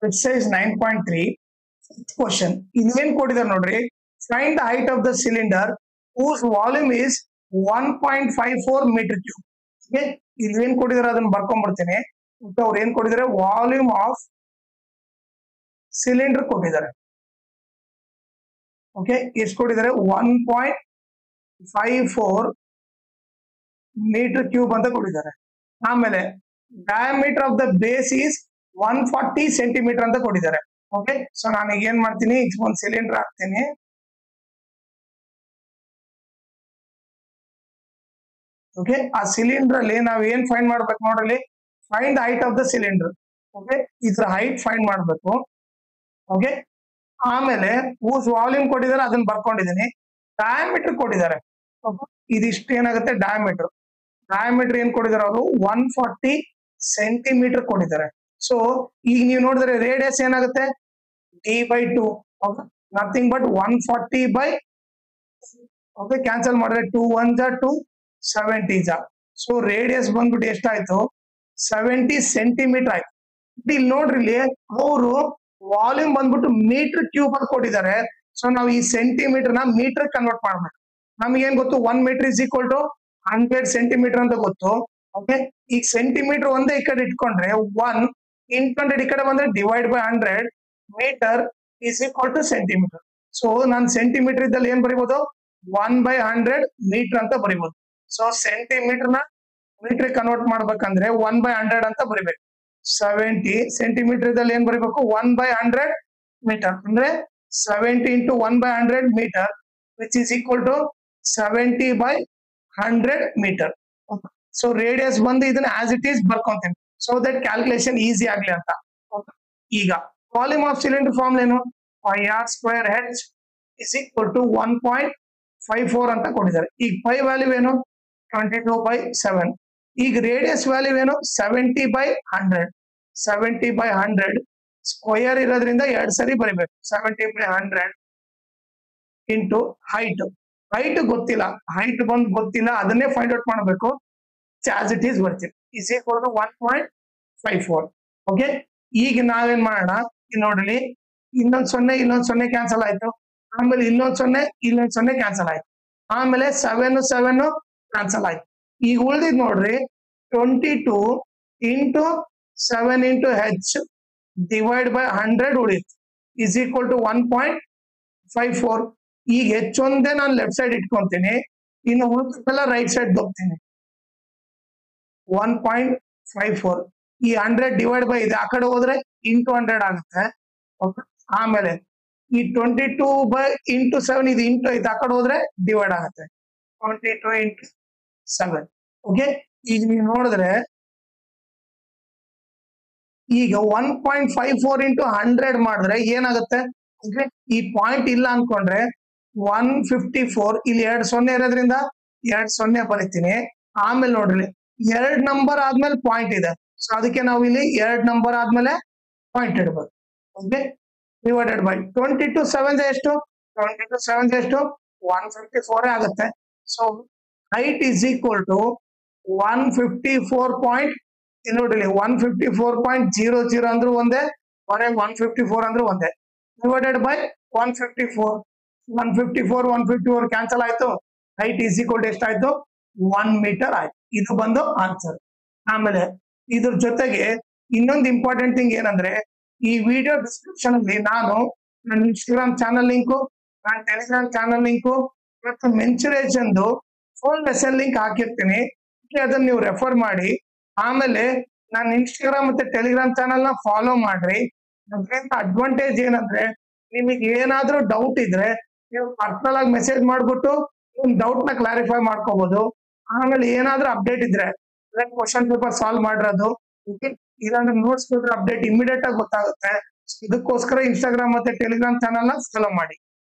exercise 9.3 question. ಇನ್ನೇನ್ ಕೊಟ್ಟಿದ್ದಾರೆ ನೋಡ್ರಿ, find the height of the cylinder whose volume is 1.54 meter cube. Okay, ಇಲ್ಲೇನ್ ಕೊಟ್ಟಿದ್ದಾರೆ ಅದನ್ನ ಬರ್ಕೊಂಡ್ಬಿಡ್ತೀನಿ. ಅವ್ರು ಏನ್ ಕೊಟ್ಟಿದ್ದಾರೆ, ವಾಲ್ಯೂಮ್ ಆಫ್ ಸಿಲಿಂಡರ್ ಕೊಟ್ಟಿದ್ದಾರೆ. ಓಕೆ, ಎಷ್ಟು ಕೊಟ್ಟಿದ್ದಾರೆ, 1.54 ಮೀಟರ್ ಕ್ಯೂಬ್ ಅಂತ ಕೊಟ್ಟಿದ್ದಾರೆ. ಆಮೇಲೆ diameter of the base is 140 centimetre ಅಂತ ಕೊಟ್ಟಿದ್ದಾರೆ. ಓಕೆ, ಸೊ ನಾನು ಏನ್ ಮಾಡ್ತೀನಿ, ಒಂದು ಸಿಲಿಂಡರ್ ಹಾಕ್ತೀನಿ. ಓಕೆ, ಆ ಸಿಲಿಂಡರ್ ಅಲ್ಲಿ ನಾವ್ ಏನ್ ಫೈಂಡ್ ಮಾಡ್ಬೇಕು ನೋಡ್ರಿ, find height of the cylinder. Okay, ಇದ್ರ ಹೈಟ್ ಫೈಂಡ್ ಮಾಡ್ಬೇಕು. ಓಕೆ, ಆಮೇಲೆ ಹೂಸ್ ವಾಲ್ಯೂಮ್ ಕೊಟ್ಟಿದ್ದಾರೆ ಅದನ್ನ ಬರ್ಕೊಂಡಿದ್ದೀನಿ. ಡಯಾಮೀಟರ್ ಕೊಟ್ಟಿದ್ದಾರೆ. ಇದಿಷ್ಟು ಏನಾಗುತ್ತೆ, ಡಯಾಮೀಟರ್ ಏನ್ ಕೊಟ್ಟಿದ್ದಾರೆ ಅವರು, 140 ಸೆಂಟಿಮೀಟರ್ ಕೊಟ್ಟಿದ್ದಾರೆ. ಸೊ ಈಗ ನೀವು ನೋಡಿದ್ರೆ ರೇಡಿಯಸ್ ಏನಾಗುತ್ತೆ, d/2. Nothing but 140 by, okay, cancel ಮಾಡಿದ್ರೆ 2 1 2 70 ಸೊ ರೇಡಿಯಸ್ ಬಂದ್ಬಿಟ್ಟು ಎಷ್ಟಾಯ್ತು, 70 ಸೆಂಟಿಮೀಟರ್ ಆಯ್ತು. ಇಲ್ಲಿ ನೋಡ್ರಿ, ಇಲ್ಲಿ ಅವರು ವಾಲ್ಯೂಮ್ ಬಂದ್ಬಿಟ್ಟು ಮೀಟರ್ ಕ್ಯೂಬ್ ಅಂತ ಕೊಟ್ಟಿದ್ದಾರೆ. ಸೊ ನಾವು ಈ ಸೆಂಟಿಮೀಟರ್ ನ ಮೀಟರ್ ಕನ್ವರ್ಟ್ ಮಾಡ್ಬೇಕು. ನಮ್ಗೆ ಏನ್ ಗೊತ್ತು, 1 metre is equal to 100 centimetre ಅಂತ ಗೊತ್ತು. ಓಕೆ, ಈಗ ಸೆಂಟಿಮೀಟರ್ ಒಂದೇ ಈ ಕಡೆ ಇಟ್ಕೊಂಡ್ರೆ 1 into 100 ಈ ಕಡೆ ಬಂದ್ರೆ divide by 100 metre is equal to centimetre. So ನಾನು ಸೆಂಟಿಮೀಟರ್ ಇದ್ದಲ್ಲಿ ಏನ್ ಬರೀಬಹುದು, 1/100 ಮೀಟರ್ ಅಂತ ಬರೀಬಹುದು. ಸೊ ಸೆಂಟಿಮೀಟರ್ ನ ಮೀಟರ್ ಕನ್ವರ್ಟ್ ಮಾಡ್ಬೇಕಂದ್ರೆ 1/100 ಅಂತ ಬರೀಬೇಕು. 70 ಸೆಂಟಿಮೀಟರ್ ಇದ್ದಲ್ಲಿ ಏನ್ ಬರೀಬೇಕು, 1/100 ಮೀಟರ್ ಅಂದ್ರೆ 70 into 1/100 metre which is equal to 70/100 metre. So radius ಬಂದು ಇದನ್ನ ಆಸ್ ಇಟ್ ಈಸ್ ಬರ್ಕೊಂತೀನಿ, ಸೊ ದಟ್ ಕ್ಯಾಲ್ಕುಲೇಷನ್ ಈಸಿ ಆಗ್ಲಿ ಅಂತ. ಈಗ ವಾಲ್ಯೂಮ್ ಆಫ್ ಸಿಲಿಂಡರ್ ಫಾರ್ಮ್ ಏನು, πr² ಇಸ್ ಈಕ್ವಲ್ ಟು 1.54 ಅಂತ ಕೊಟ್ಟಿದ್ದಾರೆ. ಈಗ ಪೈ ವ್ಯಾಲ್ಯೂ ಏನು, 22/7. ಈಗ ರೇಡಿಯಸ್ ವ್ಯಾಲ್ಯೂ ಏನು, 70/100. 70/100 ಸ್ಕ್ವಯರ್ ಇರೋದ್ರಿಂದ 2 ಸರಿ ಬರೀಬೇಕು. 70/100 ಇಂಟು ಹೈಟ್ ಗೊತ್ತಿಲ್ಲ, ಹೈಟ್ ಬಂದು ಗೊತ್ತಿಲ್ಲ, ಅದನ್ನೇ ಫೈಂಡ್ ಔಟ್ ಮಾಡಬೇಕು. ಆಸ್ ಇಟ್ ಈಸ್ ಬರ್ತೀವಿ, ಇಸ್ ಈಕ್ವಲ್ ಟು 1.54. ಓಕೆ, ಈಗ ನಾವೇನ್ ಮಾಡೋಣ, ನೋಡ್ರಿ, ಇನ್ನೊಂದ್ 0 ಕ್ಯಾನ್ಸಲ್ ಆಯ್ತು. ಆಮೇಲೆ ಇನ್ನೊಂದ್ 0 ಕ್ಯಾನ್ಸಲ್ ಆಯ್ತು. ಆಮೇಲೆ 7 ಕ್ಯಾನ್ಸಲ್ ಆಯ್ತು. ಈಗ ಉಳಿದಿದ್ ನೋಡ್ರಿ, 22 into 7 into h divide by 100 ಉಳಿತು, ಇಸ್ ಈಕ್ವಲ್ ಟು 1.54. ಈಗ h ಒಂದೇ ನಾನು ಲೆಫ್ಟ್ ಸೈಡ್ ಇಟ್ಕೊಂತೀನಿ, ಇನ್ನು ಉಳಿದೆಲ್ಲ ರೈಟ್ ಸೈಡ್ ಹೋಗ್ತೀನಿ. 1.54 ಈ 100 ಡಿವೈಡ್ ಬೈ ಇದೆ, ಆ ಕಡೆ ಹೋದ್ರೆ ಇಂಟು 100 ಆಗುತ್ತೆ. ಆಮೇಲೆ ಈ 22 ಬೈ ಇಂಟು 7 ಇದು ಇಂಟು ಐತೆ, ಆ ಕಡೆ ಹೋದ್ರೆ ಡಿವೈಡ್ ಆಗುತ್ತೆ. 22 into 7. ಓಕೆ, ಈಗ ನೀವು ನೋಡಿದ್ರೆ ಈಗ 1.54 into 100 ಮಾಡಿದ್ರೆ ಏನಾಗುತ್ತೆ, ಈ ಪಾಯಿಂಟ್ ಇಲ್ಲ ಅನ್ಕೊಂಡ್ರೆ 154, ಇಲ್ಲಿ 2 0 ಇರೋದ್ರಿಂದ 2 0 ಬರೀತೀನಿ. ಆಮೇಲೆ ನೋಡ್ರಿ, 2 ನಂಬರ್ ಆದ್ಮೇಲೆ ಪಾಯಿಂಟ್ ಇದೆ, ಸೊ ಅದಕ್ಕೆ ನಾವು ಇಲ್ಲಿ 2 ನಂಬರ್ ಆದ್ಮೇಲೆ ಪಾಯಿಂಟ್ ಇಡ್ಬೇಕು. ಓಕೆ, ಡಿವೈಡೆಡ್ ಬೈ 22 7 ಎಷ್ಟು, 154 ಆಗುತ್ತೆ. So height is equal to 154. ನೋಡ್ರಿ, 154.00 ಅಂದ್ರೂ ಒಂದೇ, 154 ಅಂದ್ರೂ ಒಂದೇ. ಡಿವೈಡೆಡ್ ಬೈ 154 ಕ್ಯಾನ್ಸಲ್ ಆಯ್ತು. ಹೈಟ್ ಇಸ್ ಈಕ್ವಲ್ ಟು ಎಷ್ಟಾಯ್ತು, 1 ಮೀಟರ್ ಆಯ್ತು. ಇದು ಬಂದು ಆನ್ಸರ್. ಆಮೇಲೆ ಇದ್ರ ಜೊತೆಗೆ ಇನ್ನೊಂದು ಇಂಪಾರ್ಟೆಂಟ್ ಥಿಂಗ್ ಏನಂದ್ರೆ, ಈ ವಿಡಿಯೋ ಡಿಸ್ಕ್ರಿಪ್ಷನ್ ಅಲ್ಲಿ ನಾನು ನನ್ನ ಇನ್ಸ್ಟಾಗ್ರಾಮ್ ಚಾನಲ್ ಲಿಂಕು, ನನ್ನ ಟೆಲಿಗ್ರಾಮ್ ಚಾನಲ್ ಲಿಂಕು ಮತ್ತು ಮೆನ್ಸುರೇಷನ್ ಫುಲ್ ಲೆಸನ್ ಲಿಂಕ್ ಹಾಕಿರ್ತೀನಿ. ಅದನ್ನ ನೀವು ರೆಫರ್ ಮಾಡಿ. ಆಮೇಲೆ ನನ್ನ ಇನ್ಸ್ಟಾಗ್ರಾಮ್ ಮತ್ತೆ ಟೆಲಿಗ್ರಾಮ್ ಚಾನಲ್ ನ ಫಾಲೋ ಮಾಡ್ರಿ. ಅದರಿಂದ ಅಡ್ವಾಂಟೇಜ್ ಏನಂದ್ರೆ, ನಿಮಗೆ ಏನಾದ್ರೂ ಡೌಟ್ ಇದ್ರೆ ನೀವು ಪರ್ಸನಲ್ ಆಗಿ ಮೆಸೇಜ್ ಮಾಡ್ಬಿಟ್ಟು ನಿಮ್ ಡೌಟ್ ನ ಕ್ಲಾರಿಫೈ ಮಾಡ್ಕೋಬಹುದು. ಆಮೇಲೆ ಏನಾದ್ರೂ ಅಪ್ಡೇಟ್ ಇದ್ರೆ ಕ್ವಶನ್ ಪೇಪರ್ ಸಾಲ್ವ್ ಮಾಡಿರೋದು, ಇಲ್ಲಾಂದ್ರೆ ನೋಟ್ಸ್ ಕೊಟ್ರೆ ಅಪ್ಡೇಟ್ ಇಮಿಡಿಯೇಟ್ ಆಗಿ ಗೊತ್ತಾಗುತ್ತೆ. ಇದಕ್ಕೋಸ್ಕರ ಇನ್ಸ್ಟಾಗ್ರಾಮ್ ಮತ್ತೆ ಟೆಲಿಗ್ರಾಮ್ ಚಾನಲ್ ನ ಫಾಲೋ ಮಾಡಿ.